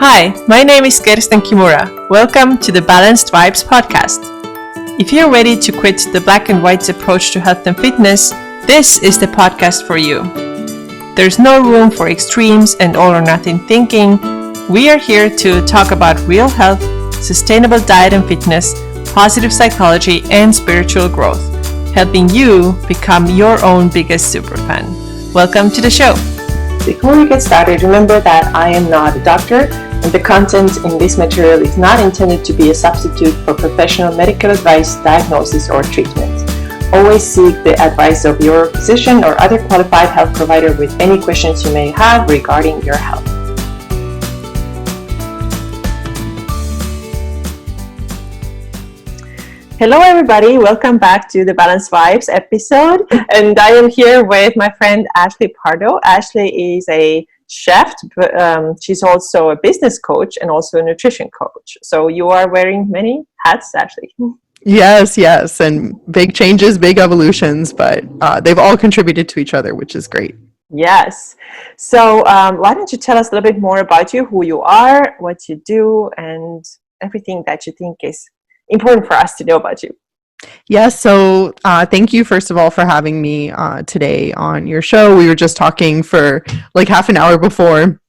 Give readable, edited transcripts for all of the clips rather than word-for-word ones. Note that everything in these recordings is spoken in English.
Hi, my name is Kersten. Welcome to the Balanced Vibes podcast. If you're ready to quit the black and white approach to health and fitness, this is the podcast for you. There's no room for extremes and all or nothing thinking. We are here to talk about real health, sustainable diet and fitness, positive psychology, and spiritual growth, helping you become your own biggest superfan. Welcome to the show. Before we get started, remember that I am not a doctor, and the content in this material is not intended to be a substitute for professional medical advice, diagnosis, or treatment. Always seek the advice of your physician or other qualified health provider with any questions you may have regarding your health. Hello everybody, welcome back to the Balanced Vibes episode, and I am here with my friend Ashley Pardo. Ashley is a chef, but she's also a business coach and also a nutrition coach. So you are wearing many hats, Ashley. Yes, and big changes, big evolutions, but they've all contributed to each other, which is great. Yes. So why don't you tell us a little bit more about you, who you are, what you do, and everything that you think is important for us to know about you. Yes, so thank you first of all for having me today on your show. We were just talking for like half an hour before.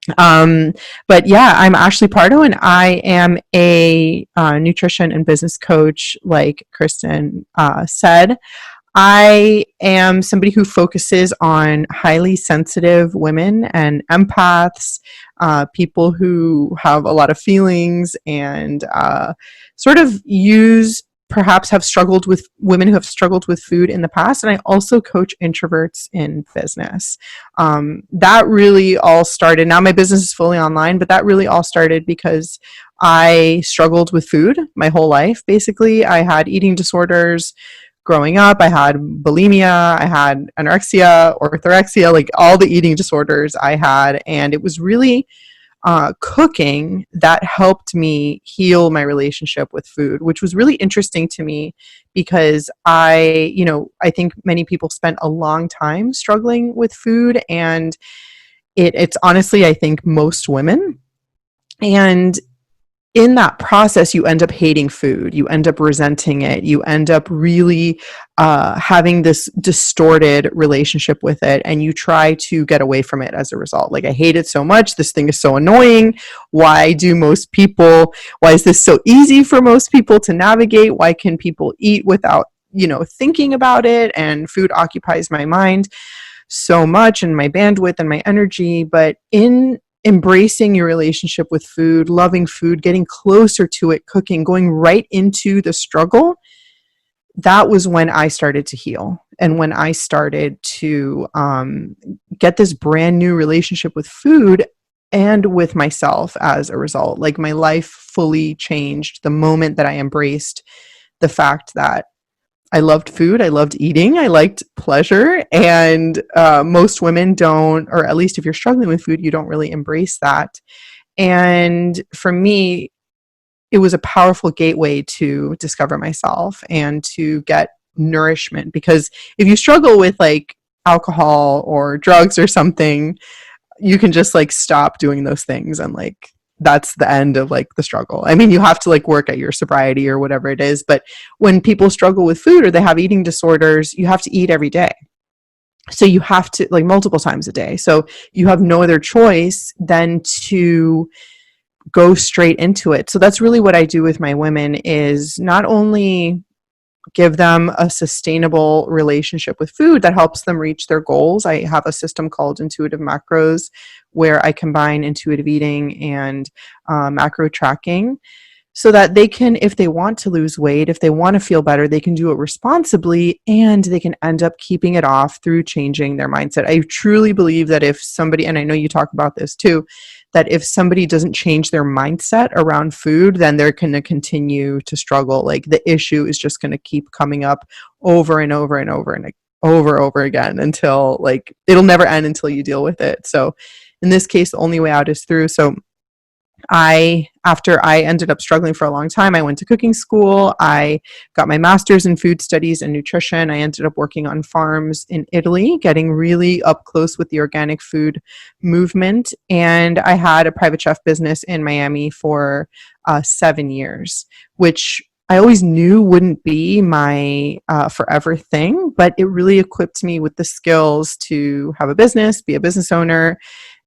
But yeah, I'm Ashley Pardo, and I am a nutrition and business coach, like Kersten said. I am somebody who focuses on highly sensitive women and empaths, people who have a lot of feelings and sort of perhaps have struggled with women who have struggled with food in the past. And I also coach introverts in business. That really all started, now my business is fully online, but that really all started because I struggled with food my whole life. Basically, I had eating disorders growing up. I had bulimia, I had anorexia, orthorexia, like all the eating disorders I had. And it was really cooking that helped me heal my relationship with food, which was really interesting to me because I think many people spent a long time struggling with food, and it's honestly, I think most women. And in that process, you end up hating food, you end up resenting it, you end up really having this distorted relationship with it, and you try to get away from it as a result. Like, I hate it so much, this thing is so annoying, why is this so easy for most people to navigate? Why can people eat without, thinking about it? And food occupies my mind so much, and my bandwidth and my energy. But in embracing your relationship with food, loving food, getting closer to it, cooking, going right into the struggle, that was when I started to heal. And when I started to get this brand new relationship with food and with myself as a result. Like, my life fully changed the moment that I embraced the fact that I loved food, I loved eating, I liked pleasure, and most women don't, or at least if you're struggling with food, you don't really embrace that. And for me, it was a powerful gateway to discover myself and to get nourishment, because if you struggle with like alcohol or drugs or something, you can just like stop doing those things, and like that's the end of like the struggle. I mean, you have to like work at your sobriety or whatever it is, but when people struggle with food or they have eating disorders, you have to eat every day. So you have to, like, multiple times a day. So you have no other choice than to go straight into it. So that's really what I do with my women, is not only give them a sustainable relationship with food that helps them reach their goals. I have a system called Intuitive Macros, where I combine intuitive eating and macro tracking, so that they can, if they want to lose weight, if they want to feel better, they can do it responsibly, and they can end up keeping it off through changing their mindset. I truly believe that if somebody, and I know you talk about this too, that if somebody doesn't change their mindset around food, then they're going to continue to struggle. Like, the issue is just going to keep coming up over and over and over and over again until, like, it'll never end until you deal with it. So in this case, the only way out is through. So After I ended up struggling for a long time, I went to cooking school. I got my master's in food studies and nutrition. I ended up working on farms in Italy, getting really up close with the organic food movement. And I had a private chef business in Miami for 7 years, which I always knew wouldn't be my forever thing, but it really equipped me with the skills to have a business, be a business owner,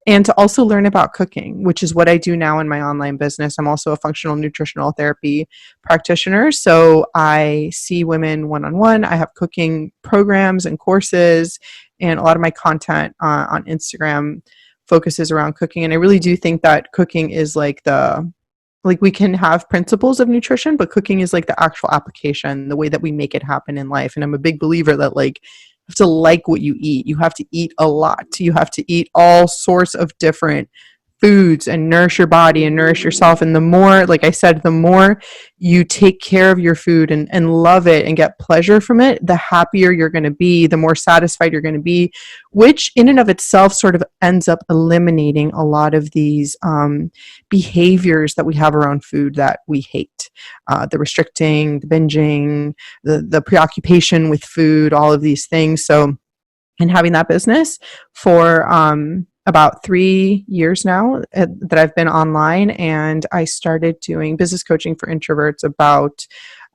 and to also learn about cooking, which is what I do now in my online business. I'm also a functional nutritional therapy practitioner. So I see women one-on-one. I have cooking programs and courses, and a lot of my content on Instagram focuses around cooking. And I really do think that cooking is like we can have principles of nutrition, but cooking is like the actual application, the way that we make it happen in life. And I'm a big believer that like you have to like what you eat. You have to eat a lot. You have to eat all sorts of different foods and nourish your body and nourish yourself. And the more, like I said, the more you take care of your food and love it and get pleasure from it, the happier you're going to be, the more satisfied you're going to be, which in and of itself sort of ends up eliminating a lot of these behaviors that we have around food that we hate. The restricting, the binging, the preoccupation with food, all of these things. So, and having that business for about 3 years now that I've been online, and I started doing business coaching for introverts about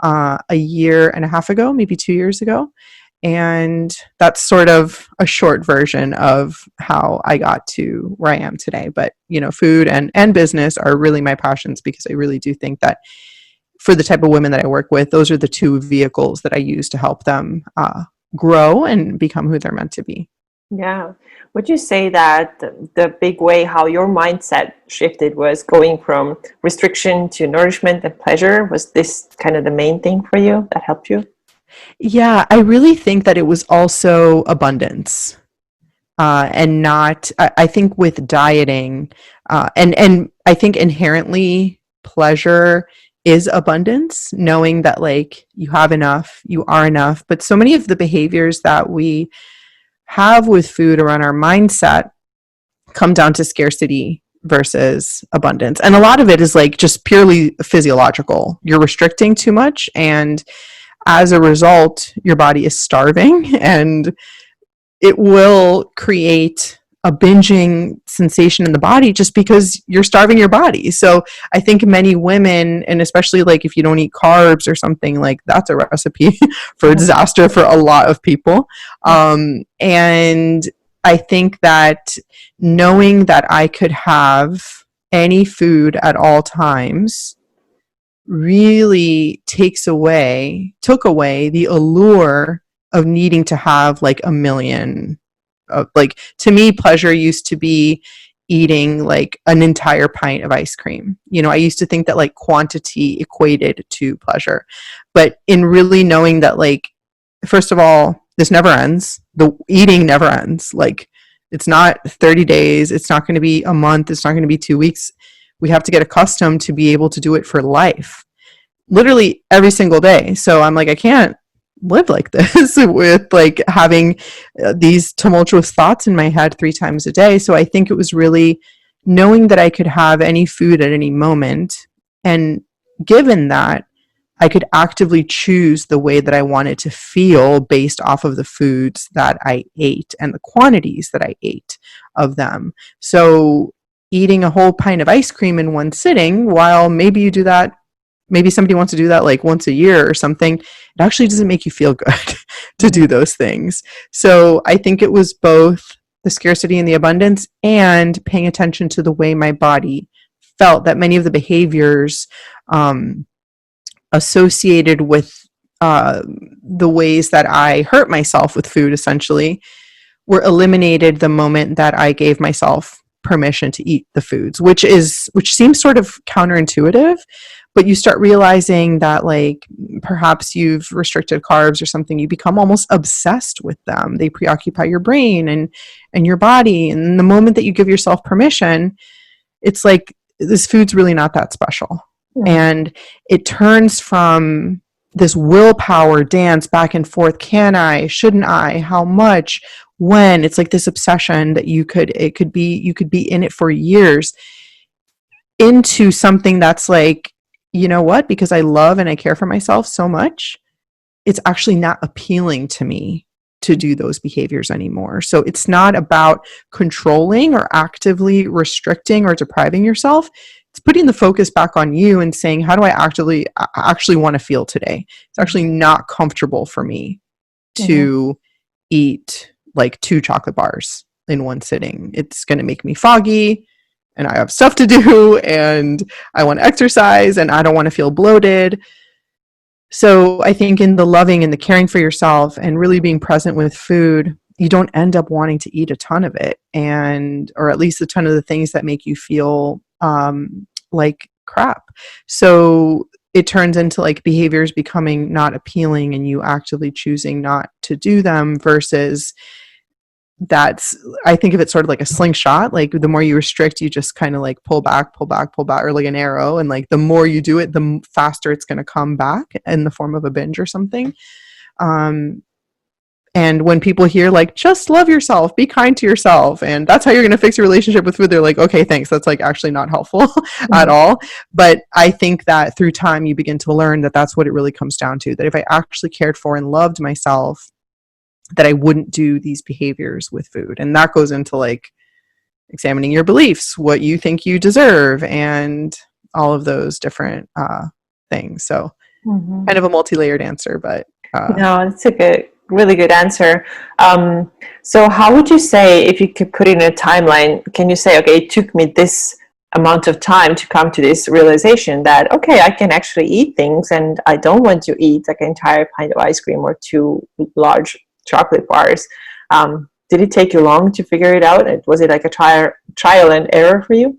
a year and a half ago, maybe 2 years ago. And that's sort of a short version of how I got to where I am today. But, you know, food and business are really my passions, because I really do think that for the type of women that I work with, those are the two vehicles that I use to help them grow and become who they're meant to be. Yeah. Would you say that the big way how your mindset shifted was going from restriction to nourishment and pleasure? Was this kind of the main thing for you that helped you? Yeah, I really think that it was also abundance. And not, I think with dieting, and I think inherently pleasure is abundance, knowing that like you have enough, you are enough. But so many of the behaviors that we have with food around our mindset come down to scarcity versus abundance. And a lot of it is like just purely physiological. You're restricting too much, and as a result, your body is starving, and it will create a binging sensation in the body just because you're starving your body. So I think many women, and especially like if you don't eat carbs or something, like that's a recipe for disaster for a lot of people. And I think that knowing that I could have any food at all times really took away the allure of needing to have like a million. Like to me, pleasure used to be eating like an entire pint of ice cream. You know, I used to think that like quantity equated to pleasure, but in really knowing that like, first of all, this never ends. The eating never ends. Like it's not 30 days. It's not going to be a month. It's not going to be 2 weeks. We have to get accustomed to be able to do it for life, literally every single day. So I'm like, I can't live like this with like having these tumultuous thoughts in my head 3 times a day. So I think it was really knowing that I could have any food at any moment, and given that I could actively choose the way that I wanted to feel based off of the foods that I ate and the quantities that I ate of them. So eating a whole pint of ice cream in one sitting, while maybe you do that, maybe somebody wants to do that like once a year or something, it actually doesn't make you feel good to do those things. So I think it was both the scarcity and the abundance, and paying attention to the way my body felt, that many of the behaviors associated with the ways that I hurt myself with food essentially were eliminated the moment that I gave myself permission to eat the foods, which seems sort of counterintuitive, but you start realizing that like perhaps you've restricted carbs or something, you become almost obsessed with them. They preoccupy your brain and your body. And the moment that you give yourself permission, it's like this food's really not that special. Yeah. And it turns from this willpower dance back and forth. Can I? Shouldn't I? How much? When? It's like this obsession that you could be in it for years. into something that's like, you know what, because I love and I care for myself so much, it's actually not appealing to me to do those behaviors anymore. So it's not about controlling or actively restricting or depriving yourself. It's putting the focus back on you and saying, how do I actually want to feel today? It's actually not comfortable for me to eat like 2 chocolate bars in one sitting. It's going to make me foggy, and I have stuff to do, and I want to exercise, and I don't want to feel bloated. So I think in the loving and the caring for yourself and really being present with food, you don't end up wanting to eat a ton of it, and or at least a ton of the things that make you feel like crap. So it turns into like behaviors becoming not appealing and you actively choosing not to do them versus that's, I think of it sort of like a slingshot. Like the more you restrict, you just kind of like pull back, or like an arrow. And like the more you do it, the faster it's going to come back in the form of a binge or something. And when people hear like, just love yourself, be kind to yourself, and that's how you're going to fix your relationship with food, they're like, okay, thanks. That's like actually not helpful at all. But I think that through time, you begin to learn that that's what it really comes down to, that if I actually cared for and loved myself, that I wouldn't do these behaviors with food. And that goes into like examining your beliefs, what you think you deserve, and all of those different things. So kind of a multi-layered answer, but no, it's a really good answer. So how would you say, if you could put it in a timeline, can you say, okay, it took me this amount of time to come to this realization that, okay, I can actually eat things and I don't want to eat like an entire pint of ice cream or 2 large chocolate bars. Did it take you long to figure it out? Was it like a trial and error for you?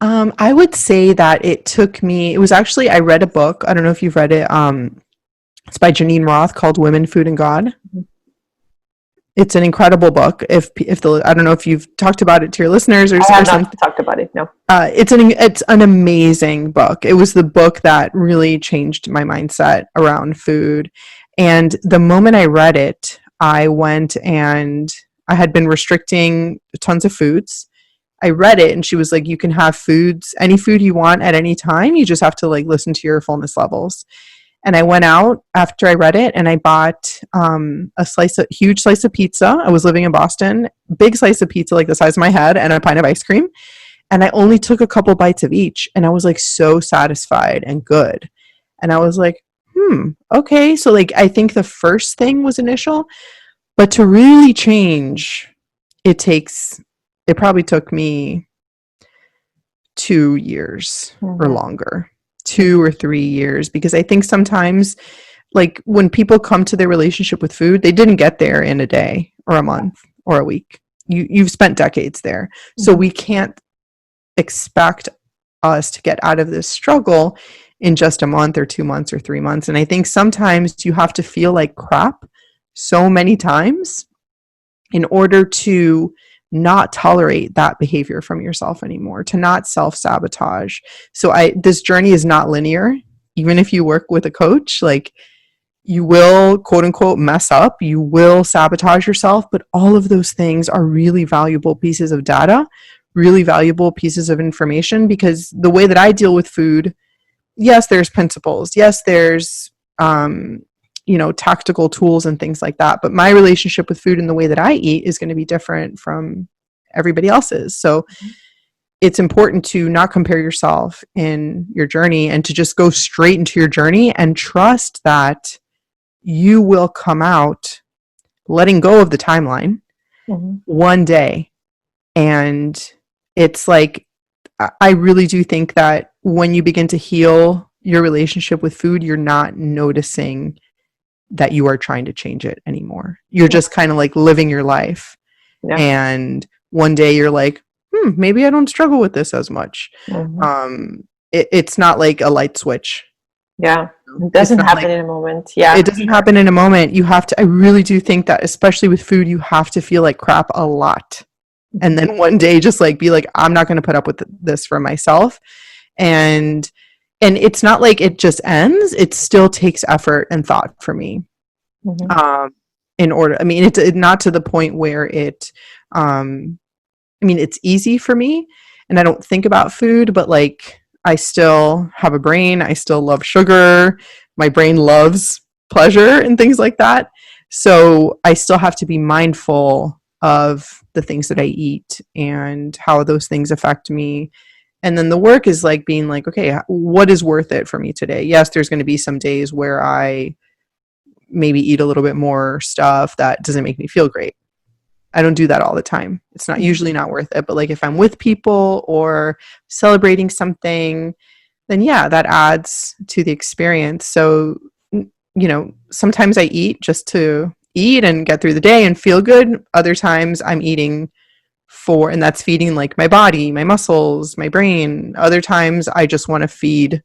I would say that it took me, it was actually, I read a book. I don't know if you've read it. It's by Janine Roth called Women, Food, and God. It's an incredible book. If the, I don't know if you've talked about it to your listeners or I have something. not talked about it. No. It's an amazing book. It was the book that really changed my mindset around food. And the moment I read it, I went and I had been restricting tons of foods. I read it and she was like, you can have foods, any food you want at any time. You just have to like listen to your fullness levels. And I went out after I read it and I bought a huge slice of pizza. I was living in Boston, big slice of pizza, like the size of my head, and a pint of ice cream. And I only took a couple bites of each. And I was like so satisfied and good. And I was like, okay. So like, I think the first thing was initial, but to really change, it probably took me 2 years or longer. 2 or 3 years, because I think sometimes like when people come to their relationship with food, they didn't get there in a day or a month or a week. You've spent decades there. So we can't expect us to get out of this struggle in just a month or 2 months or 3 months. And I think sometimes you have to feel like crap so many times in order to not tolerate that behavior from yourself anymore, to not self-sabotage. So this journey is not linear. Even if you work with a coach, like you will quote unquote mess up, you will sabotage yourself, but all of those things are really valuable pieces of data, really valuable pieces of information, because the way that I deal with food, yes, there's principles. Yes, there's tactical tools and things like that. But my relationship with food and the way that I eat is going to be different from everybody else's. So it's important to not compare yourself in your journey and to just go straight into your journey and trust that you will come out letting go of the timeline one day. And it's like, I really do think that when you begin to heal your relationship with food, you're not noticing that you are trying to change it anymore. You're just kind of like living your life. Yeah. And one day you're like, maybe I don't struggle with this as much. It's not like a light switch. Yeah. It doesn't happen in a moment. Yeah. It doesn't happen in a moment. You have to, I really do think that especially with food, you have to feel like crap a lot. And then one day just like be like, I'm not going to put up with this for myself. And it's not like it just ends. It still takes effort and thought for me. In order, I mean, it's not to the point where it's easy for me. and I don't think about food, but like I still have a brain. I still love sugar. My brain loves pleasure and things like that. So I still have to be mindful of the things that I eat and how those things affect me. And then the work is like being like, okay, what is worth it for me today? Yes, there's going to be some days where I maybe eat a little bit more stuff that doesn't make me feel great. I don't do that all the time. It's not usually not worth it. But like if I'm with people or celebrating something, then yeah, that adds to the experience. So, sometimes I eat just to eat and get through the day and feel good. Other times I'm eating and that's feeding like my body, my muscles, my brain. Other times I just want to feed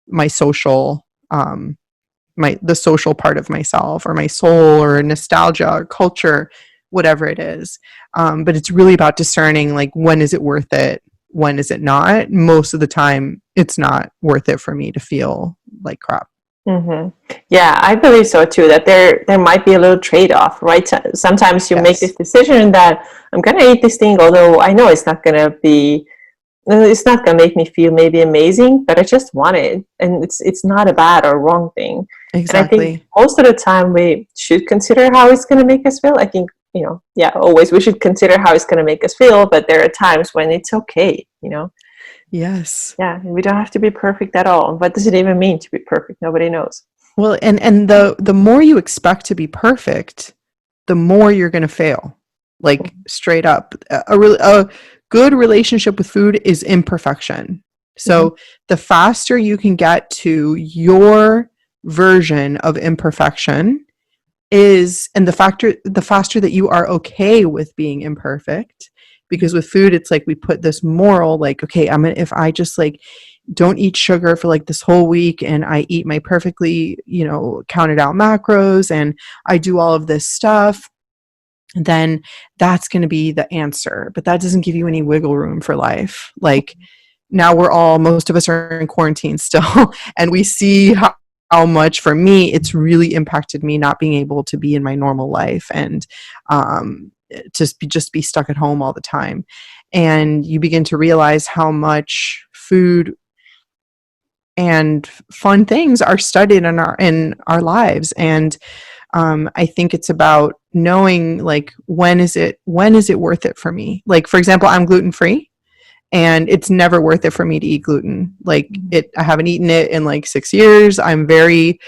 my social, the social part of myself or my soul or nostalgia or culture, whatever it is. But it's really about discerning like when is it worth it, when is it not. Most of the time it's not worth it for me to feel like crap. Yeah, I believe so too, that there might be a little trade-off, right? Sometimes you make this decision that I'm going to eat this thing, although I know it's not going to make me feel maybe amazing, but I just want it. And it's not a bad or wrong thing. Exactly. And I think most of the time we should consider how it's going to make us feel. I think, always we should consider how it's going to make us feel, but there are times when it's okay, Yes. Yeah, we don't have to be perfect at all. What does it even mean to be perfect? Nobody knows. Well, and the more you expect to be perfect, the more you're going to fail. Like straight up. A good relationship with food is imperfection. So the faster you can get to your version of imperfection and the faster that you are okay with being imperfect. Because with food, it's like we put this moral, like, okay, if I just like don't eat sugar for like this whole week and I eat my perfectly, counted out macros and I do all of this stuff, then that's going to be the answer. But that doesn't give you any wiggle room for life. Like now most of us are in quarantine still, and we see how much for me it's really impacted me not being able to be in my normal life and just be stuck at home all the time. And you begin to realize how much food and fun things are studied in our lives. And I think it's about knowing like when is it worth it for me. Like for example, I'm gluten free, and it's never worth it for me to eat gluten. Like I haven't eaten it in like 6 years. I'm very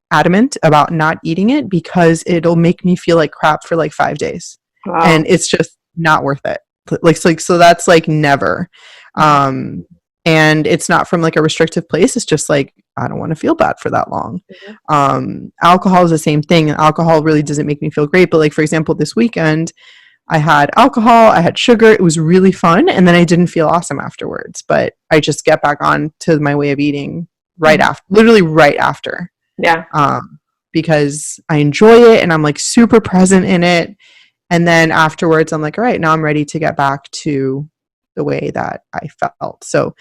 adamant about not eating it because it'll make me feel like crap for like 5 days. Wow. And it's just not worth it. So that's like never. And it's not from like a restrictive place. It's just like, I don't want to feel bad for that long. Alcohol is the same thing. Alcohol really doesn't make me feel great. But like, for example, this weekend, I had alcohol, I had sugar. It was really fun. And then I didn't feel awesome afterwards, but I just get back on to my way of eating literally right after. Yeah. Because I enjoy it and I'm like super present in it. And then afterwards I'm like, all right, now I'm ready to get back to the way that I felt. So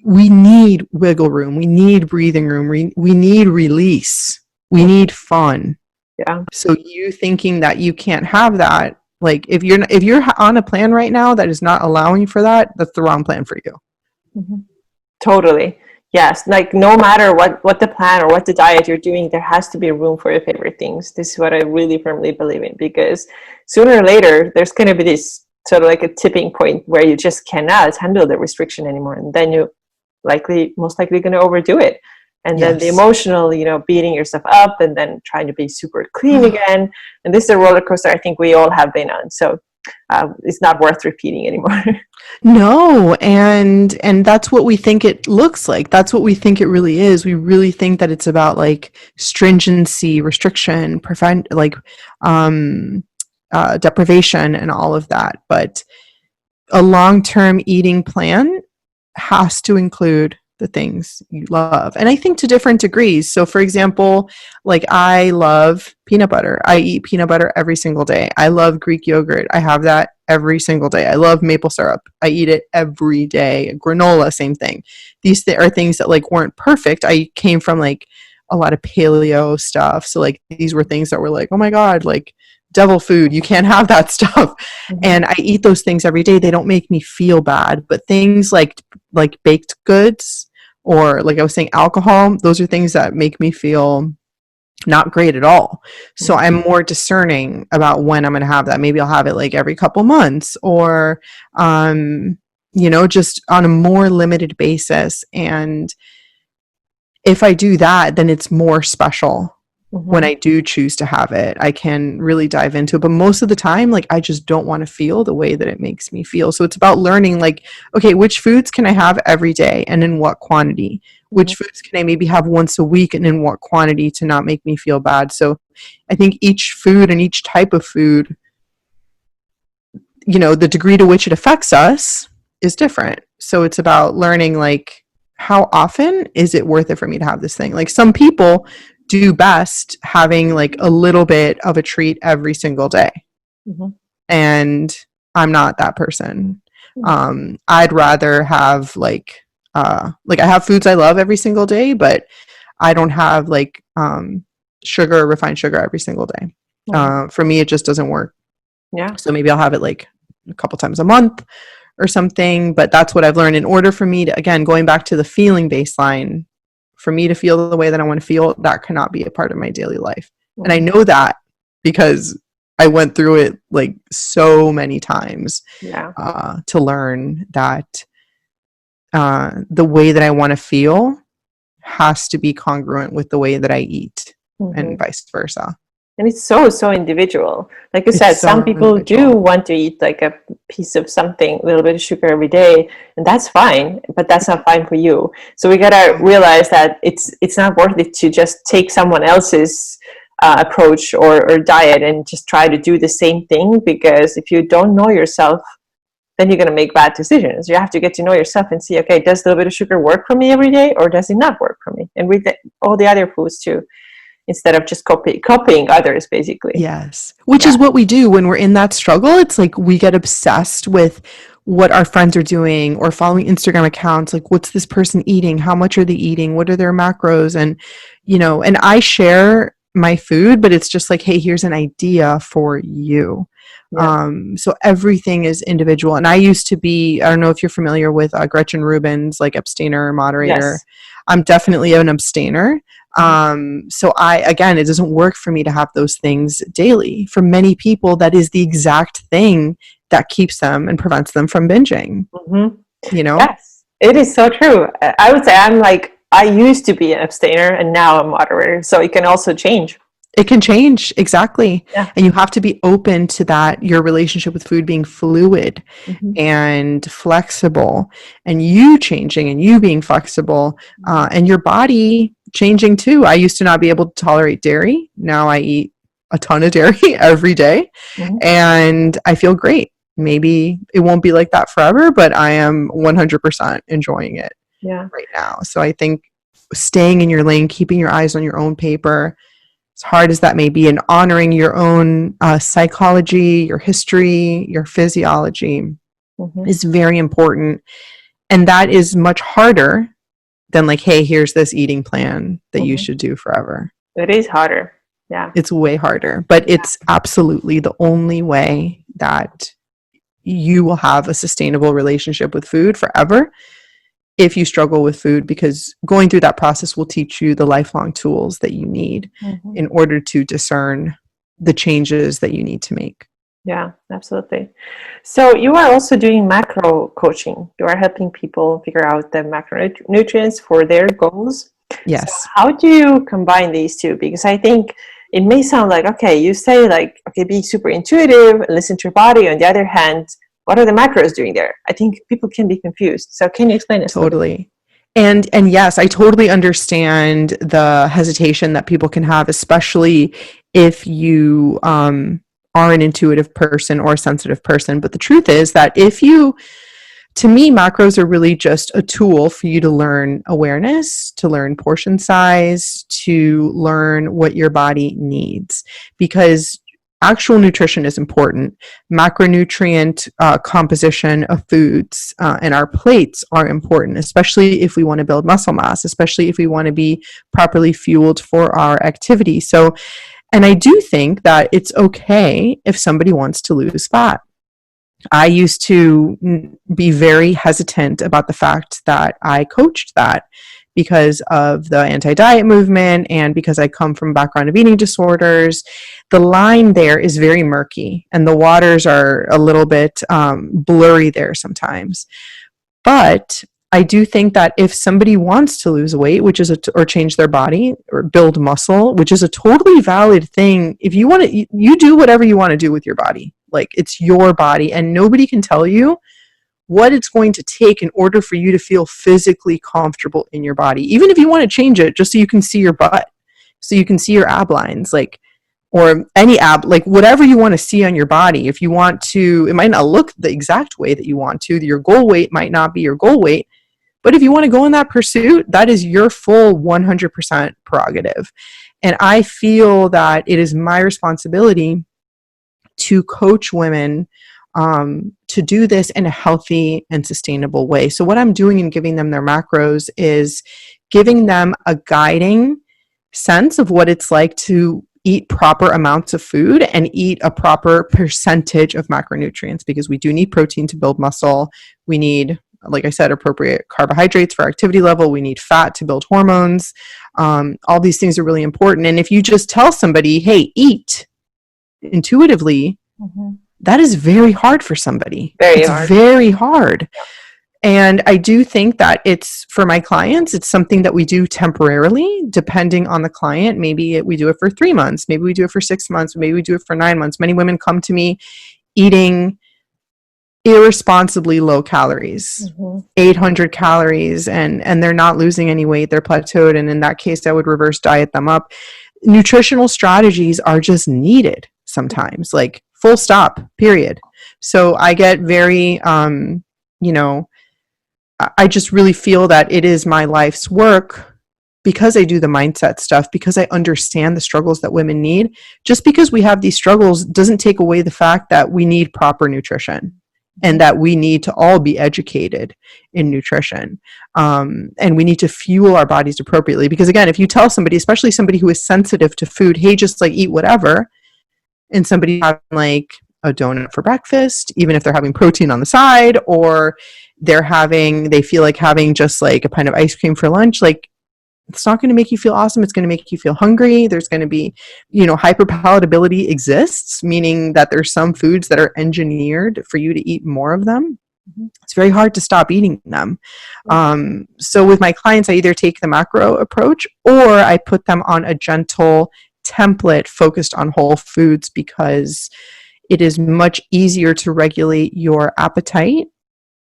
we need wiggle room. We need breathing room. We need release. We need fun. Yeah. So you thinking that you can't have that, like if you're on a plan right now that is not allowing you for that, that's the wrong plan for you. Totally. Yes. Like no matter what the plan or what the diet you're doing, there has to be room for your favorite things. This is what I really firmly believe in, because sooner or later there's going to be this sort of like a tipping point where you just cannot handle the restriction anymore. And then you most likely going to overdo it. And then the emotional, beating yourself up and then trying to be super clean again. And this is a roller coaster I think we all have been on. So it's not worth repeating anymore. No. And that's what we think it looks like. That's what we think it really is. We really think that it's about like stringency, restriction, deprivation and all of that. But a long-term eating plan has to include the things you love. And I think to different degrees. So for example, like I love peanut butter. I eat peanut butter every single day. I love Greek yogurt. I have that every single day. I love maple syrup. I eat it every day. Granola, same thing. These are things that like weren't perfect. I came from like a lot of paleo stuff. So like these were things that were like, oh my God, like devil food. You can't have that stuff. And I eat those things every day. They don't make me feel bad, but things like baked goods, or like I was saying, alcohol, those are things that make me feel not great at all. So I'm more discerning about when I'm going to have that. Maybe I'll have it like every couple months, or just on a more limited basis. And if I do that, then it's more special. When I do choose to have it, I can really dive into it. But most of the time, like, I just don't want to feel the way that it makes me feel. So it's about learning, like, okay, which foods can I have every day and in what quantity? Which foods can I maybe have once a week and in what quantity to not make me feel bad? So I think each food and each type of food, the degree to which it affects us is different. So it's about learning, like, how often is it worth it for me to have this thing? Like, some people do best having like a little bit of a treat every single day. And I'm not that person. I'd rather have like I have foods I love every single day, but I don't have like refined sugar every single day. For me, it just doesn't work. Yeah. So maybe I'll have it like a couple times a month or something, but that's what I've learned. In order for me to, again, going back to the feeling baseline, for me to feel the way that I want to feel, that cannot be a part of my daily life. And I know that because I went through it like so many times to learn that the way that I want to feel has to be congruent with the way that I eat, and vice versa. And it's so individual. Like you said, some people do want to eat like a piece of something, a little bit of sugar every day, and that's fine, but that's not fine for you. So we gotta realize that it's not worth it to just take someone else's approach or diet and just try to do the same thing, because if you don't know yourself, then you're gonna make bad decisions. You have to get to know yourself and see, okay, does a little bit of sugar work for me every day, or does it not work for me? And with all the other foods too, instead of just copying others, basically. Yes. Which is what we do when we're in that struggle. It's like we get obsessed with what our friends are doing, or following Instagram accounts. Like, what's this person eating? How much are they eating? What are their macros? And, and I share my food, but it's just like, hey, here's an idea for you. Yeah. So everything is individual. And I used to be, I don't know if you're familiar with Gretchen Rubin's like abstainer moderator. Yes. I'm definitely an abstainer. So it doesn't work for me to have those things daily. For many people, that is the exact thing that keeps them and prevents them from binging. Yes, it is so true. I would say I used to be an abstainer and now a moderator. So it can also change. It can change. Exactly. Yeah. And you have to be open to that, your relationship with food being fluid and flexible, and you changing and you being flexible, and your body changing too. I used to not be able to tolerate dairy. Now I eat a ton of dairy every day and I feel great. Maybe it won't be like that forever, but I am 100% enjoying it right now. So I think staying in your lane, keeping your eyes on your own paper, as hard as that may be, and honoring your own psychology, your history, your physiology is very important. And that is much harder than like, hey, here's this eating plan that you should do forever. It is harder. Yeah. It's way harder, but it's absolutely the only way that you will have a sustainable relationship with food forever. If you struggle with food, because going through that process will teach you the lifelong tools that you need in order to discern the changes that you need to make. Yeah, absolutely. So you are also doing macro coaching. You are helping people figure out the macronutrients for their goals. Yes. So how do you combine these two? Because I think it may sound like, okay, you say like, okay, be super intuitive and listen to your body. On the other hand, what are the macros doing there? I think people can be confused. So can you explain it? Totally. And yes, I totally understand the hesitation that people can have, especially if you are an intuitive person or a sensitive person. But the truth is that to me, macros are really just a tool for you to learn awareness, to learn portion size, to learn what your body needs. Because actual nutrition is important. Macronutrient composition of foods and our plates are important, especially if we want to build muscle mass, especially if we want to be properly fueled for our activity. So And I do think that it's okay if somebody wants to lose fat. I used to be very hesitant about the fact that I coached that because of the anti-diet movement and because I come from a background of eating disorders. The line there is very murky and the waters are a little bit blurry there sometimes. But I do think that if somebody wants to lose weight, which is or change their body or build muscle, which is a totally valid thing, if you want to, you do whatever you want to do with your body. Like, it's your body, and nobody can tell you what it's going to take in order for you to feel physically comfortable in your body. Even if you want to change it just so you can see your butt, so you can see your ab lines, like, or any ab, like whatever you want to see on your body. If you want to, it might not look the exact way that you want to. Your goal weight might not be your goal weight. But if you want to go in that pursuit, that is your full 100% prerogative. And I feel that it is my responsibility to coach women to do this in a healthy and sustainable way. So what I'm doing in giving them their macros is giving them a guiding sense of what it's like to eat proper amounts of food and eat a proper percentage of macronutrients, because we do need protein to build muscle. We need, like I said, appropriate carbohydrates for activity level. We need fat to build hormones. All these things are really important. And if you just tell somebody, hey, eat intuitively, that is very hard for somebody. It's very hard. And I do think that it's, for my clients, it's something that we do temporarily, depending on the client. Maybe we do it for 3 months. Maybe we do it for 6 months. Maybe we do it for 9 months. Many women come to me eating irresponsibly low calories, 800 calories, and they're not losing any weight. They're plateaued. And in that case, I would reverse diet them up. Nutritional strategies are just needed sometimes, like full stop, period. So I get very, I just really feel that it is my life's work, because I do the mindset stuff, because I understand the struggles that women need. Just because we have these struggles doesn't take away the fact that we need proper nutrition and that we need to all be educated in nutrition. And we need to fuel our bodies appropriately. Because again, if you tell somebody, especially somebody who is sensitive to food, hey, just like eat whatever, and somebody having like a donut for breakfast, even if they're having protein on the side, or they feel like having just like a pint of ice cream for lunch, like, it's not going to make you feel awesome. It's going to make you feel hungry. There's going to be, hyperpalatability exists, meaning that there's some foods that are engineered for you to eat more of them. It's very hard to stop eating them. So with my clients, I either take the macro approach or I put them on a gentle template focused on whole foods, because it is much easier to regulate your appetite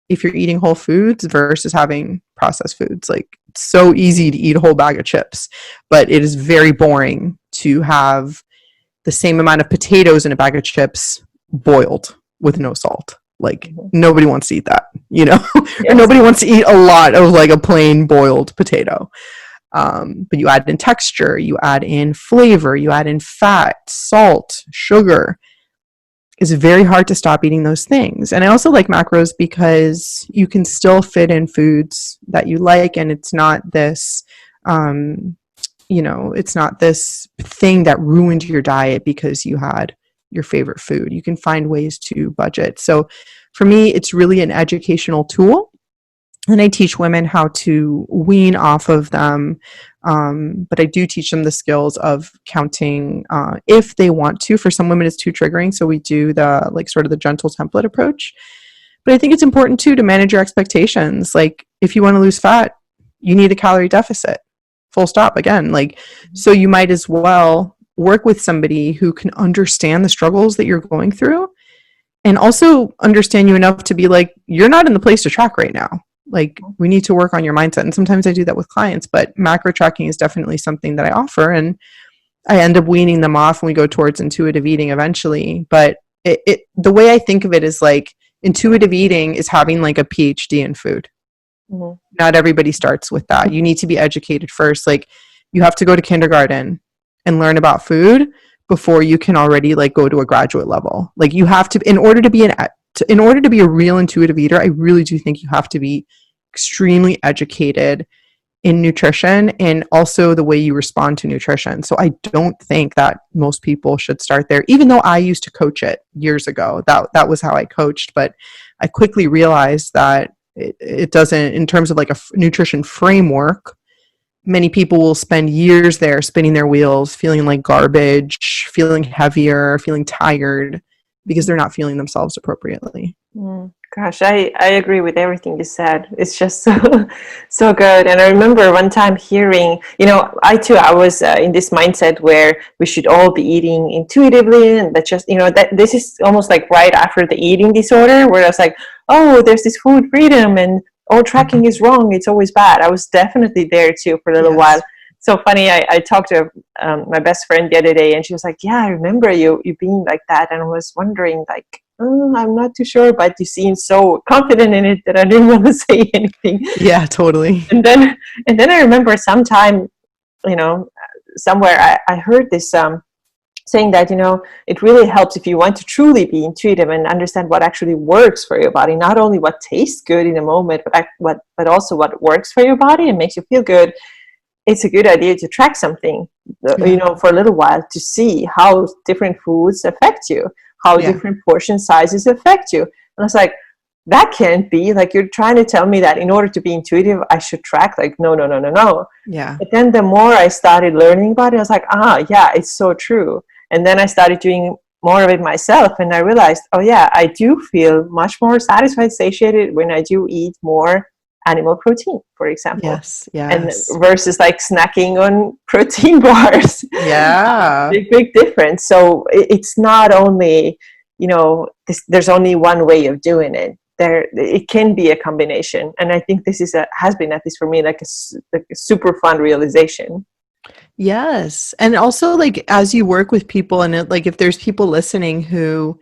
if you're eating whole foods versus having processed foods. Like, it's so easy to eat a whole bag of chips, but it is very boring to have the same amount of potatoes in a bag of chips boiled with no salt. Like, nobody wants to eat that, Yes. Or nobody wants to eat a lot of like a plain boiled potato. But you add in texture, you add in flavor, you add in fat, salt, sugar. It's very hard to stop eating those things. And I also like macros because you can still fit in foods that you like, and it's not this, it's not this thing that ruined your diet because you had your favorite food. You can find ways to budget. So for me, it's really an educational tool. And I teach women how to wean off of them. But I do teach them the skills of counting if they want to. For some women, it's too triggering. So we do the sort of the gentle template approach. But I think it's important too to manage your expectations. Like, if you want to lose fat, you need a calorie deficit. Full stop. Again, so you might as well work with somebody who can understand the struggles that you're going through, and also understand you enough to be like, you're not in the place to track right now. Like, we need to work on your mindset. And sometimes I do that with clients, but macro tracking is definitely something that I offer. And I end up weaning them off when we go towards intuitive eating eventually. But the way I think of it is like, intuitive eating is having like a PhD in food. Not everybody starts with that. You need to be educated first. Like, you have to go to kindergarten and learn about food before you can already like go to a graduate level. Like, you have to, in order to be a real intuitive eater, I really do think you have to be extremely educated in nutrition and also the way you respond to nutrition. So I don't think that most people should start there, even though I used to coach it years ago. That was how I coached, but I quickly realized that it doesn't, in terms of like a nutrition framework, many people will spend years there spinning their wheels, feeling like garbage, feeling heavier, feeling tired because they're not feeling themselves appropriately. Gosh, I agree with everything you said. It's just so good. And I remember one time hearing, I was in this mindset where we should all be eating intuitively, and that just, that this is almost like right after the eating disorder, where I was like, oh, there's this food freedom and all tracking is wrong. It's always bad. I was definitely there too for a little while. So funny. I talked to my best friend the other day, and she was like, yeah, I remember you being like that. And I was wondering, like, I'm not too sure, but you seem so confident in it that I didn't want to say anything. Yeah, totally. And then I remember sometime, somewhere I heard this saying that, it really helps if you want to truly be intuitive and understand what actually works for your body, not only what tastes good in a moment, but also what works for your body and makes you feel good. It's a good idea to track something, for a little while, to see how different foods affect you, how different portion sizes affect you. And I was like, that can't be, like, you're trying to tell me that in order to be intuitive, I should track. Like, no. Yeah. But then the more I started learning about it, I was like, yeah, it's so true. And then I started doing more of it myself, and I realized, oh yeah, I do feel much more satisfied, satiated when I do eat more animal protein, for example. Yes. And versus like snacking on protein bars. Yeah. Big difference. So it's not only, there's only one way of doing it. It can be a combination. And I think this has been, at least for me, like a super fun realization. Yes. And also, like, as you work with people, and if there's people listening who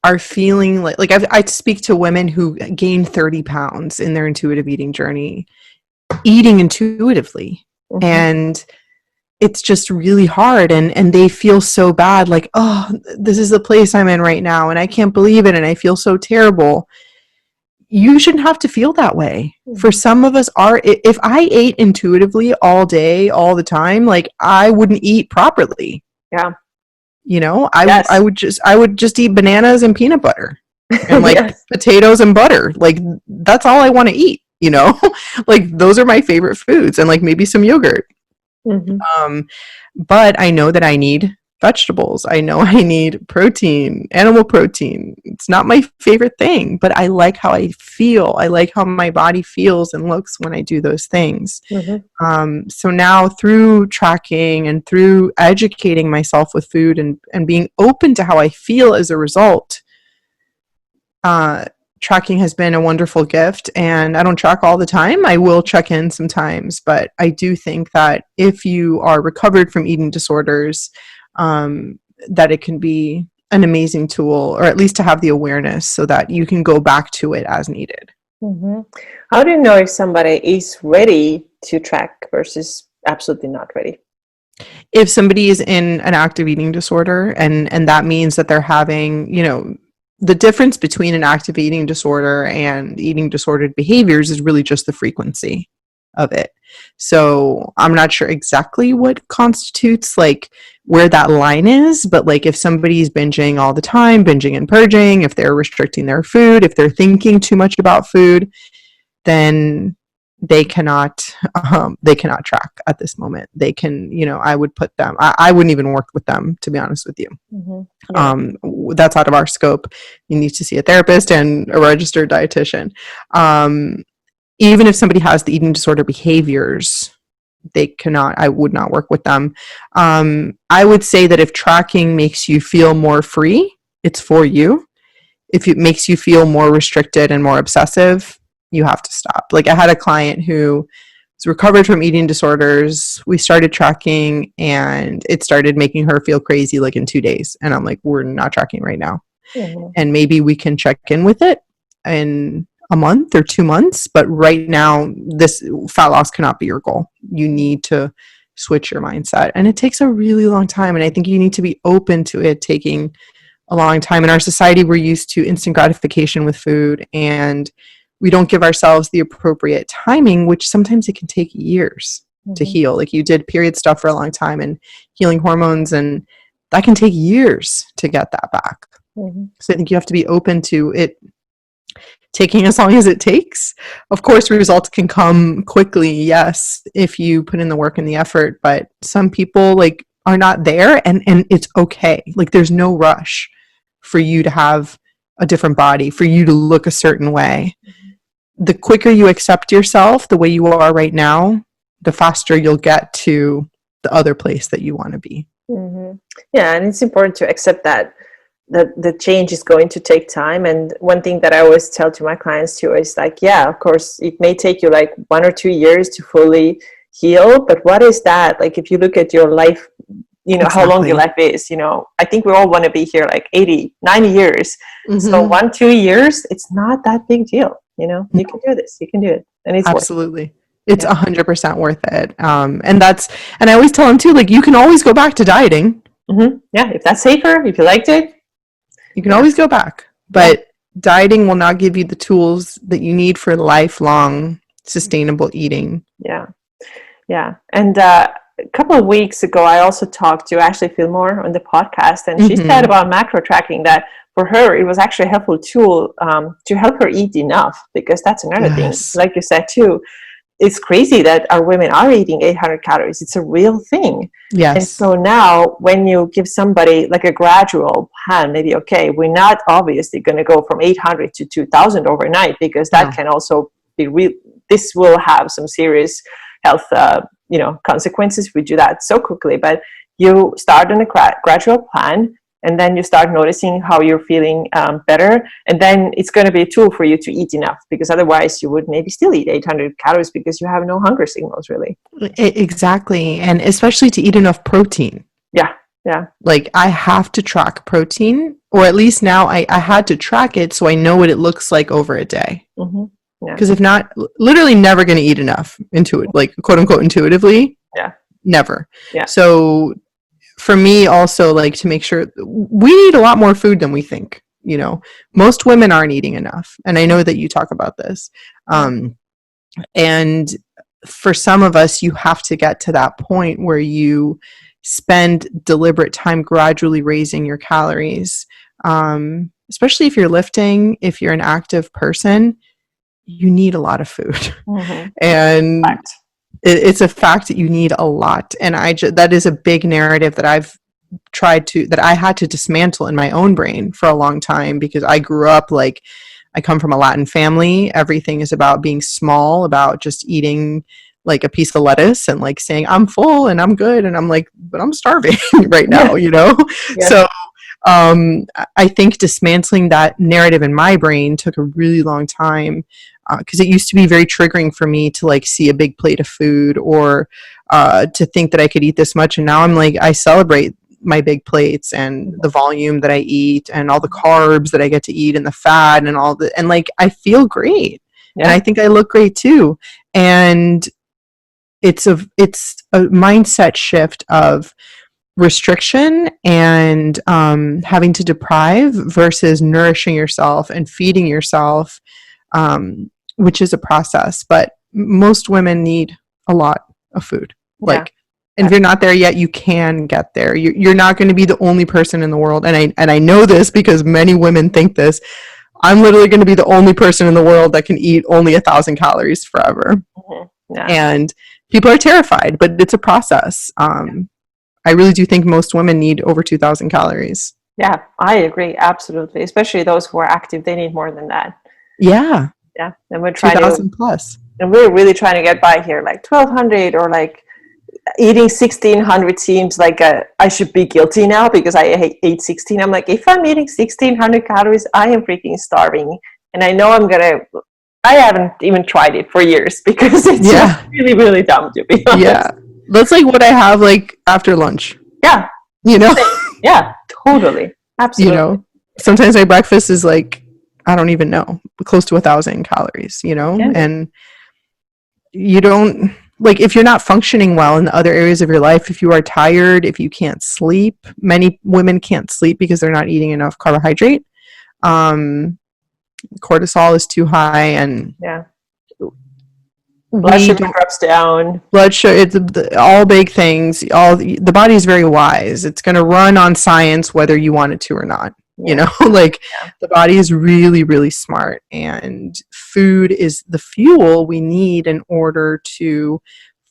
are feeling like I speak to women who gained 30 pounds in their intuitive eating journey, eating intuitively. Mm-hmm. And it's just really hard, and they feel so bad, like, oh, this is the place I'm in right now and I can't believe it and I feel so terrible. You shouldn't have to feel that way. Mm-hmm. For some of us, if I ate intuitively all day, all the time, like, I wouldn't eat properly. Yeah. I would just eat bananas and peanut butter and like potatoes and butter. Like, that's all I want to eat, like, those are my favorite foods, and like maybe some yogurt. Mm-hmm. But I know that I need vegetables. I know I need protein, animal protein. It's not my favorite thing, but I like how I feel. I like how my body feels and looks when I do those things. Mm-hmm. So now, through tracking and through educating myself with food and being open to how I feel as a result, tracking has been a wonderful gift. And I don't track all the time. I will check in sometimes, but I do think that if you are recovered from eating disorders, that it can be an amazing tool, or at least to have the awareness so that you can go back to it as needed. Mm-hmm. How do you know if somebody is ready to track versus absolutely not ready? If somebody is in an active eating disorder, and that means that they're having, the difference between an active eating disorder and eating disordered behaviors is really just the frequency of it. So I'm not sure exactly what constitutes, like, where that line is, but like, if somebody's binging all the time, binging and purging, if they're restricting their food, if they're thinking too much about food, then they cannot track at this moment. They can, I would put them, I wouldn't even work with them, to be honest with you. Mm-hmm. Yeah. That's out of our scope. You need to see a therapist and a registered dietitian. Even if somebody has the eating disorder behaviors, I would not work with them. I would say that if tracking makes you feel more free, it's for you. If it makes you feel more restricted and more obsessive, you have to stop. Like, I had a client who was recovered from eating disorders. We started tracking and it started making her feel crazy, like, in 2 days. And I'm like, we're not tracking right now. Mm-hmm. And maybe we can check in with it in a month or 2 months. But right now, this fat loss cannot be your goal. You need to switch your mindset. And it takes a really long time. And I think you need to be open to it taking a long time. In our society, we're used to instant gratification with food, and we don't give ourselves the appropriate timing, which sometimes it can take years to heal. Like you did period stuff for a long time and healing hormones, and that can take years to get that back. So I think you have to be open to it taking as long as it takes. Of course, results can come quickly, yes, if you put in the work and the effort, but some people like are not there, and it's okay. Like there's no rush for you to have a different body, for you to look a certain way. The quicker you accept yourself the way you are right now, the faster you'll get to the other place that you want to be. Yeah, and it's important to accept that the change is going to take time. And one thing that I always tell to my clients too is like, yeah, of course, it may take you like 1 or 2 years to fully heal, but what is that? Like if you look at your life, you know, how long your life is, you know, I think we all want to be here like 80, 90 years. So 1, 2 years, it's not that big deal. You know, you can do this, you can do it. And it's absolutely. It's 100% worth it. And I always tell them too, like, you can always go back to dieting. Yeah. If that's safer, if you liked it, you can always go back, but dieting will not give you the tools that you need for lifelong sustainable eating. Yeah. And a couple of weeks ago, I also talked to Ashley Fillmore on the podcast, and she said about macro tracking that for her, it was actually a helpful tool to help her eat enough, because that's another thing. Like you said too, it's crazy that our women are eating 800 calories. It's a real thing. Yes. And so now when you give somebody like a gradual plan, maybe, okay, we're not obviously going to go from 800 to 2000 overnight, because that can also be this will have some serious health, consequences if we do that so quickly. But you start on a gradual plan, and then you start noticing how you're feeling better. And then it's going to be a tool for you to eat enough, because otherwise you would maybe still eat 800 calories because you have no hunger signals, really. Exactly. And especially to eat enough protein. Yeah. Like I have to track protein, or at least now I had to track it so I know what it looks like over a day. Because if not, literally never going to eat enough like quote unquote intuitively. Never. So for me also, like, to make sure we eat a lot more food than we think, you know, most women aren't eating enough. And I know that you talk about this. And for some of us, you have to get to that point where you spend deliberate time gradually raising your calories. Especially if you're lifting, if you're an active person, you need a lot of food. And it's a fact that you need a lot. And that is a big narrative that that I had to dismantle in my own brain for a long time, because I grew up like, I come from a Latin family. Everything is about being small, about just eating like a piece of lettuce and like saying I'm full and I'm good. And I'm like, but I'm starving right now, you know? So I think dismantling that narrative in my brain took a really long time, because it used to be very triggering for me to like see a big plate of food, or to think that I could eat this much. And now I'm like, I celebrate my big plates and the volume that I eat and all the carbs that I get to eat and the fat and and like, I feel great. And I think I look great too. And it's a mindset shift of restriction and having to deprive versus nourishing yourself and feeding yourself, which is a process. But most women need a lot of food. And if you're not there yet, you can get there. You're not going to be the only person in the world. And I know this because many women think this. I'm literally going to be the only person in the world that can eat only 1,000 calories forever. And people are terrified, but it's a process. I really do think most women need over 2,000 calories. Yeah, I agree. Absolutely. Especially those who are active, they need more than that. Yeah. And we're trying 2,000 plus. And we're really trying to get by here, like 1,200, or like eating 1,600 seems like I should be guilty now because I ate 16. I'm like, if I'm eating 1,600 calories, I am freaking starving. And I know I haven't even tried it for years because it's just really, really dumb, to be honest. Yeah. That's like what I have like after lunch. Yeah. You know? Yeah, totally. Absolutely. You know, sometimes my breakfast is like, I don't even know, close to 1,000 calories, you know? Yeah. And you don't, like, if you're not functioning well in the other areas of your life, if you are tired, if you can't sleep, many women can't sleep because they're not eating enough carbohydrate. cortisol is too high, and yeah. Blood sugar drops down. Blood sugar, it's all big things. All the body is very wise. It's going to run on science whether you want it to or not. You know, like the body is really, really smart, and food is the fuel we need in order to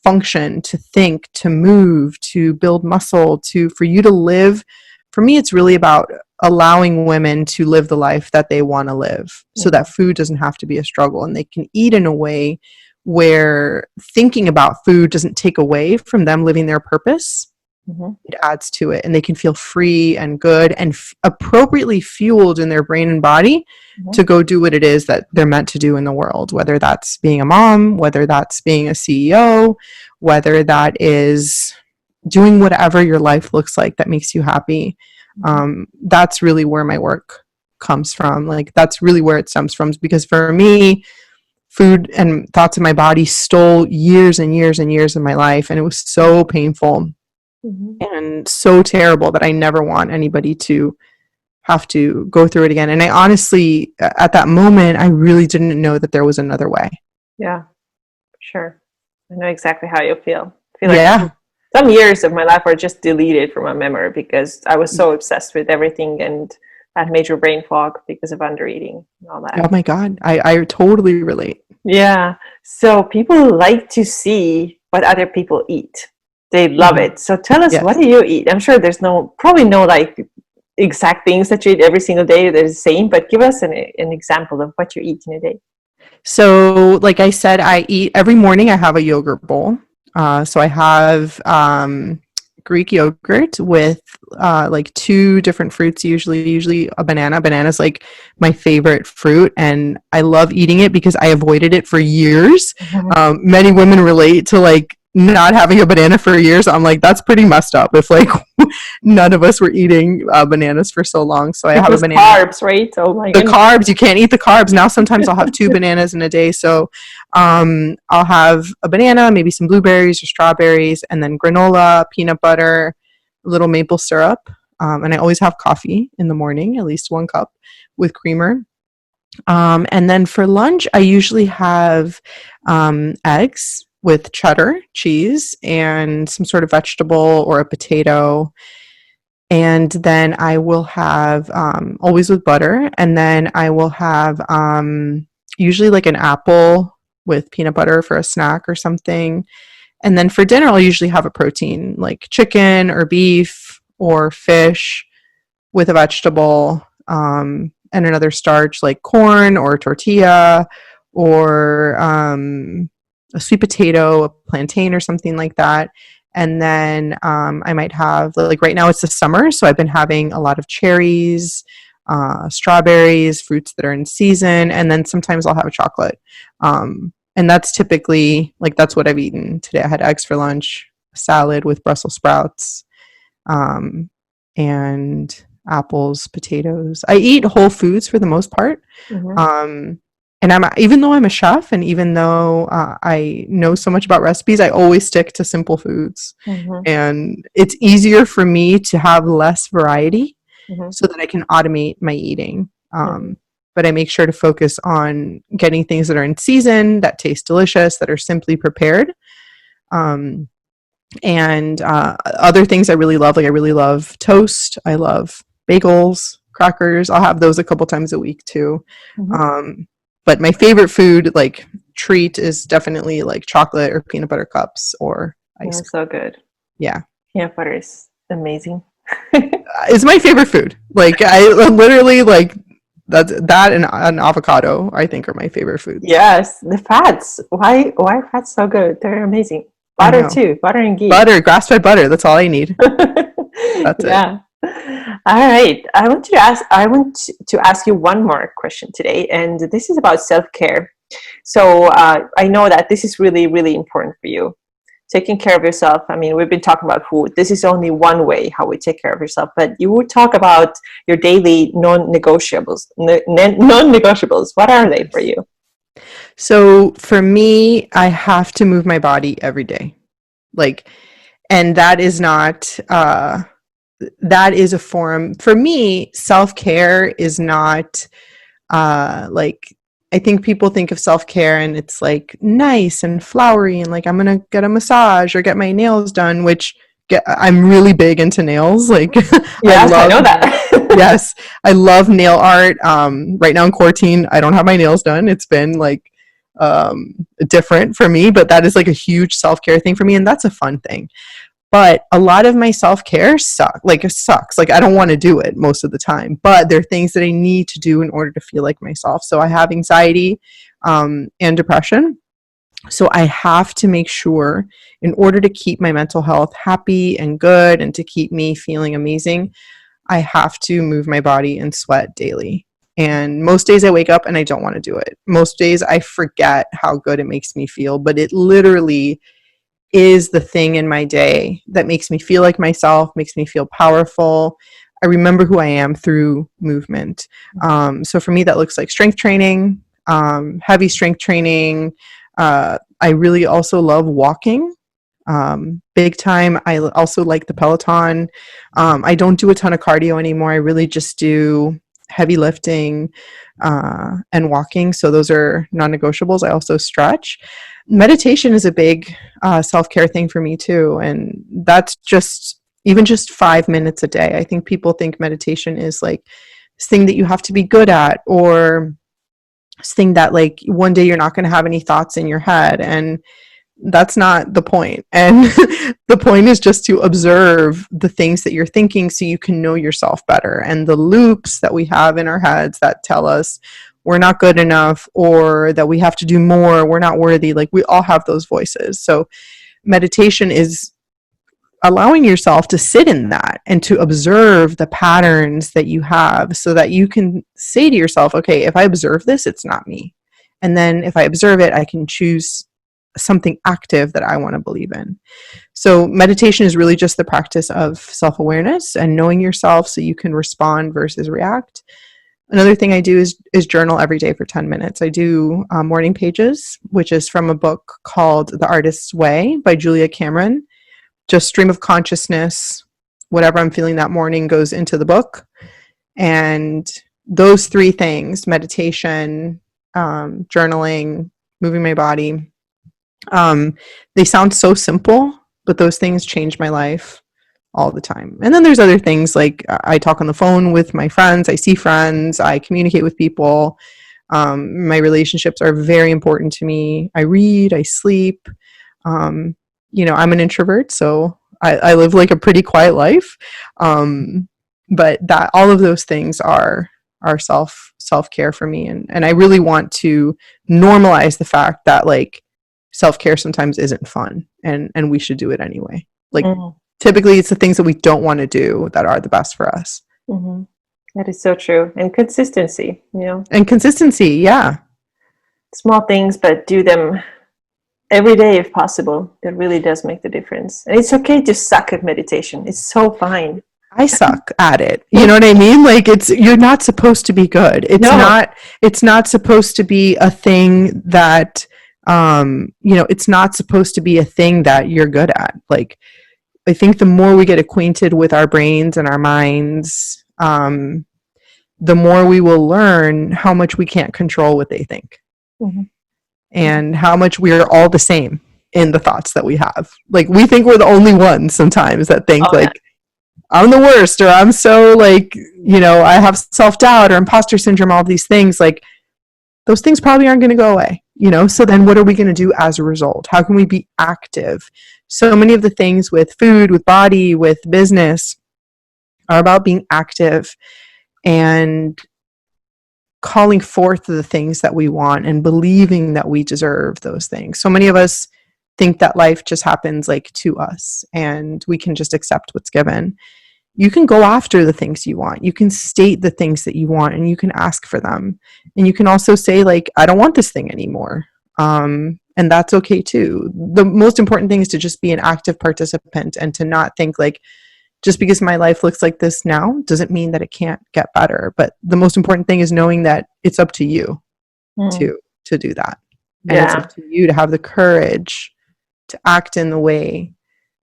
function, to think, to move, to build muscle, for you to live. For me, it's really about allowing women to live the life that they want to live, so that food doesn't have to be a struggle, and they can eat in a way where thinking about food doesn't take away from them living their purpose. It adds to it, and they can feel free and good and appropriately fueled in their brain and body to go do what it is that they're meant to do in the world, whether that's being a mom, whether that's being a CEO, whether that is doing whatever your life looks like that makes you happy. That's really where my work comes from. Like, that's really where it stems from, because for me, food and thoughts of my body stole years and years and years of my life, and it was so painful and so terrible that I never want anybody to have to go through it again. And I honestly, at that moment, I really didn't know that there was another way. Yeah, sure. I know exactly how you feel. I feel like some years of my life were just deleted from my memory because I was so obsessed with everything, and I had major brain fog because of undereating and all that. Oh my God, I totally relate. Yeah. So people like to see what other people eat. They love it. So tell us, what do you eat? I'm sure there's probably no like exact things that you eat every single day that is the same, but give us an example of what you eat in a day. So like I said, I eat every morning. I have a yogurt bowl. So I have Greek yogurt with like 2 different fruits, usually a banana. Banana's like my favorite fruit, and I love eating it because I avoided it for years. Many women relate to like not having a banana for years. I'm like, that's pretty messed up if like none of us were eating bananas for so long. So I have a banana. Carbs, right? Oh my goodness. The carbs, you can't eat the carbs. Now sometimes I'll have 2 bananas in a day. So I'll have a banana, maybe some blueberries or strawberries, and then granola, peanut butter, a little maple syrup. And I always have coffee in the morning, at least 1 cup with creamer. And then for lunch, I usually have eggs with cheddar cheese and some sort of vegetable or a potato. And then I will have, always with butter, and then I will have usually like an apple with peanut butter for a snack or something. And then for dinner, I'll usually have a protein like chicken or beef or fish with a vegetable, and another starch like corn or tortilla or a sweet potato, a plantain or something like that. And then I might have, like right now it's the summer, so I've been having a lot of cherries, strawberries, fruits that are in season, and then sometimes I'll have a chocolate. And that's typically, like that's what I've eaten today. I had eggs for lunch, a salad with Brussels sprouts, and apples, potatoes. I eat whole foods for the most part. And even though I'm a chef, and even though I know so much about recipes, I always stick to simple foods. And it's easier for me to have less variety so that I can automate my eating. But I make sure to focus on getting things that are in season, that taste delicious, that are simply prepared. And other things I really love, like I really love toast. I love bagels, crackers. I'll have those a couple times a week too. But my favorite food, like treat, is definitely like chocolate or peanut butter cups or ice cream. So good. Yeah. Peanut butter is amazing. It's my favorite food. Like I literally like that and an avocado, I think, are my favorite foods. Yes. The fats. Why are fats so good? They're amazing. Butter too. Butter and ghee. Butter, grass-fed butter. That's all I need. That's it. All right. I want to ask you one more question today, and this is about self-care. So I know that this is really, really important for you. Taking care of yourself. I mean, we've been talking about food. This is only one way how we take care of yourself, but you would talk about your daily non-negotiables. Non-negotiables. What are they for you? So for me, I have to move my body every day. Like, and that is not, that is a form, for me, self-care is not Like, I think people think of self-care and it's like nice and flowery and like I'm gonna get a massage or get my nails done, which I'm really big into nails. Like Yes, I know that. yes, I love nail art. Right now in quarantine, I don't have my nails done. It's been like different for me, but that is like a huge self-care thing for me, and that's a fun thing. But a lot of my self-care sucks. Like I don't want to do it most of the time, but there are things that I need to do in order to feel like myself. So I have anxiety and depression. So I have to make sure, in order to keep my mental health happy and good and to keep me feeling amazing, I have to move my body and sweat daily. And most days I wake up and I don't want to do it. Most days I forget how good it makes me feel, but it literally is the thing in my day that makes me feel like myself, makes me feel powerful. I remember who I am through movement. So for me, that looks like strength training, heavy strength training. I really also love walking. Big time. I also like the Peloton. I don't do a ton of cardio anymore. I really just do heavy lifting and walking. So those are non-negotiables. I also stretch. Meditation is a big self-care thing for me too. And that's just 5 minutes a day. I think people think meditation is like this thing that you have to be good at, or this thing that like one day you're not going to have any thoughts in your head. And that's not the point. And the point is just to observe the things that you're thinking so you can know yourself better. And the loops that we have in our heads that tell us we're not good enough, or that we have to do more, we're not worthy. Like we all have those voices. So meditation is allowing yourself to sit in that and to observe the patterns that you have so that you can say to yourself, okay, if I observe this, it's not me. And then if I observe it, I can choose something active that I want to believe in. So meditation is really just the practice of self-awareness and knowing yourself so you can respond versus react. Another thing I do is journal every day for 10 minutes. I do morning pages, which is from a book called The Artist's Way by Julia Cameron. Just stream of consciousness, whatever I'm feeling that morning goes into the book. And those three things, meditation, journaling, moving my body, they sound so simple, but those things change my life all the time. And then there's other things like I talk on the phone with my friends, I see friends, I communicate with people. My relationships are very important to me. I read, I sleep. I'm an introvert, so I live like a pretty quiet life. But that all of those things are self-care for me. And I really want to normalize the fact that like self-care sometimes isn't fun and we should do it anyway. Like typically it's the things that we don't want to do that are the best for us. Mm-hmm. That is so true. And consistency, And consistency, yeah. Small things, but do them every day if possible. It really does make the difference. And it's okay to suck at meditation. It's so fine. I suck at it. You know what I mean? Like you're not supposed to be good. It's not supposed to be a thing that it's not supposed to be a thing that you're good at. Like I think the more we get acquainted with our brains and our minds, the more we will learn how much we can't control what they think. Mm-hmm. And how much we are all the same in the thoughts that we have. Like we think we're the only ones sometimes that think I'm the worst, or I'm so like, I have self-doubt or imposter syndrome, all these things. Like those things probably aren't going to go away, So then what are we going to do as a result? How can we be active? So many of the things with food, with body, with business are about being active and calling forth the things that we want and believing that we deserve those things. So many of us think that life just happens like to us and we can just accept what's given. You can go after the things you want. You can state the things that you want and you can ask for them. And you can also say like, I don't want this thing anymore. And that's okay too. The most important thing is to just be an active participant and to not think like, just because my life looks like this now doesn't mean that it can't get better. But the most important thing is knowing that it's up to you to do that. And it's up to you to have the courage to act in the way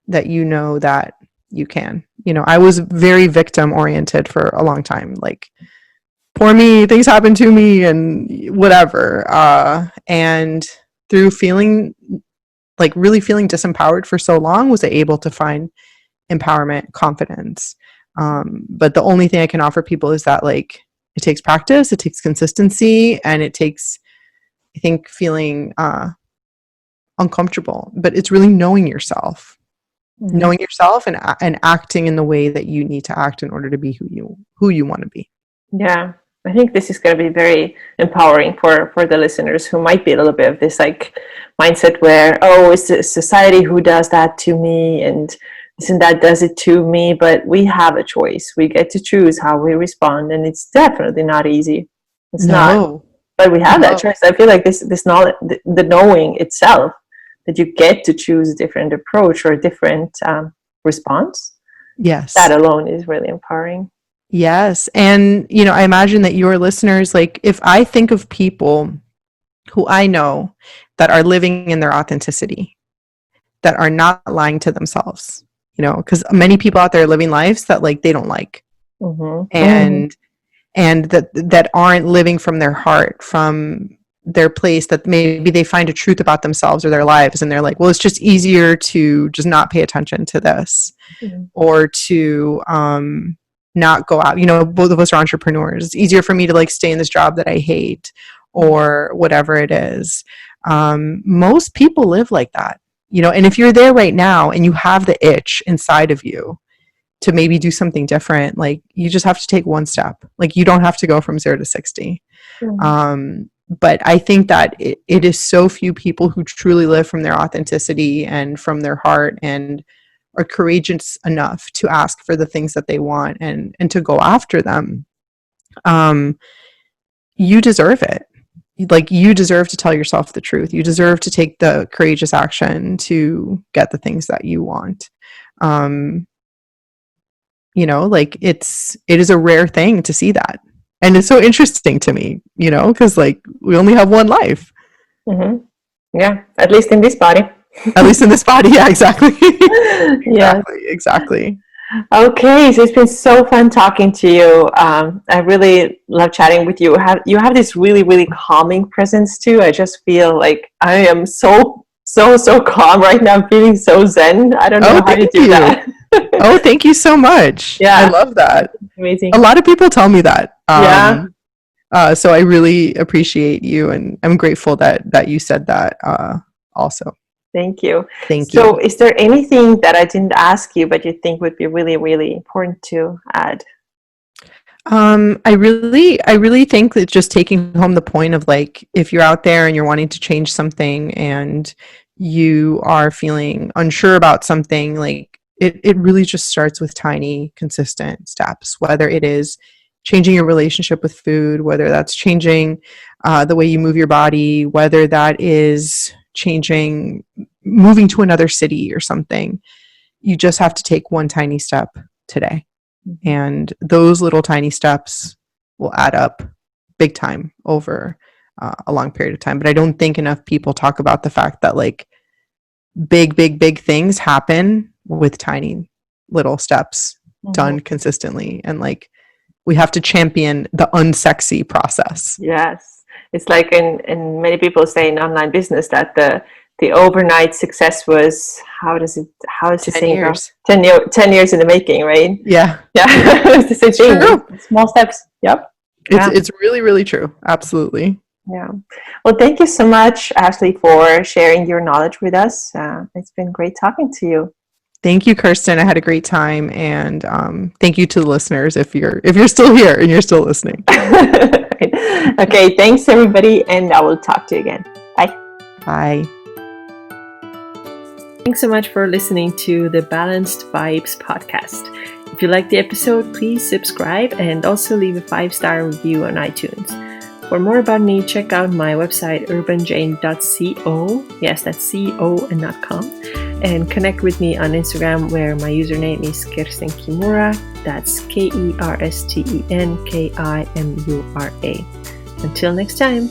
that you know that you can. I was very victim oriented for a long time. Like poor me, things happen to me and whatever. And through feeling like really feeling disempowered for so long, was I able to find empowerment, confidence. But the only thing I can offer people is that like it takes practice, it takes consistency, and it takes, I think, feeling uncomfortable. But it's really knowing yourself, knowing yourself, and acting in the way that you need to act in order to be who you want to be. Yeah, I think this is going to be very empowering for the listeners who might be a little bit of this like mindset where, oh, it's the society who does that to me, and this and that does it to me. But we have a choice. We get to choose how we respond, and it's definitely not easy. It's not, but we have that choice. I feel like this knowledge, the knowing itself, that you get to choose a different approach or a different response. Yes, that alone is really empowering. Yes. And, I imagine that your listeners, like, if I think of people who I know that are living in their authenticity, that are not lying to themselves, because many people out there are living lives that like they don't like, and that aren't living from their heart, from their place, that maybe they find a truth about themselves or their lives, and they're like, well, it's just easier to just not pay attention to this, or to not go out. Both of us are entrepreneurs. It's easier for me to like stay in this job that I hate, or whatever it is. Most people live like that, and if you're there right now and you have the itch inside of you to maybe do something different, like you just have to take one step. Like you don't have to go from 0 to 60. But I think that it is so few people who truly live from their authenticity and from their heart, and are courageous enough to ask for the things that they want and to go after them. You deserve it. Like you deserve to tell yourself the truth. You deserve to take the courageous action to get the things that you want. Like it is a rare thing to see that. And it's so interesting to me, because like we only have one life. Yeah, at least in this body. At least in this body, yeah, exactly. Yeah, exactly. Okay, so it's been so fun talking to you. I really love chatting with you. You have this really, really calming presence too. I just feel like I am so calm right now. I'm feeling so zen. I don't know how to do that. Oh, thank you so much. Yeah, I love that. Amazing. A lot of people tell me that. Yeah. So I really appreciate you, and I'm grateful that you said that also. Thank you. Thank you. So is there anything that I didn't ask you but you think would be really, really important to add? I really think that just taking home the point of like, if you're out there and you're wanting to change something and you are feeling unsure about something, like it really just starts with tiny, consistent steps, whether it is changing your relationship with food, whether that's changing the way you move your body, whether that is moving to another city or something. You just have to take one tiny step today. And those little tiny steps will add up big time over a long period of time. But I don't think enough people talk about the fact that like big things happen with tiny little steps done consistently. And like we have to champion the unsexy process. Yes. It's like in many people say in online business that the overnight success was, how is the saying go? 10 years in the making, right? Yeah. It's the same thing. True. Small steps. Yep. It's really, really true. Absolutely. Yeah. Well, thank you so much, Ashley, for sharing your knowledge with us. It's been great talking to you. Thank you, Kersten. I had a great time, and thank you to the listeners if you're still here and you're still listening. Okay, thanks everybody, and I will talk to you again. Bye. Bye. Thanks so much for listening to the Balanced Vibes podcast. If you liked the episode, please subscribe and also leave a 5-star review on iTunes. For more about me, check out my website urbanjane.co. Yes, that's CO and not com. And connect with me on Instagram, where my username is Kersten Kimura. That's KerstenKimura. Until next time.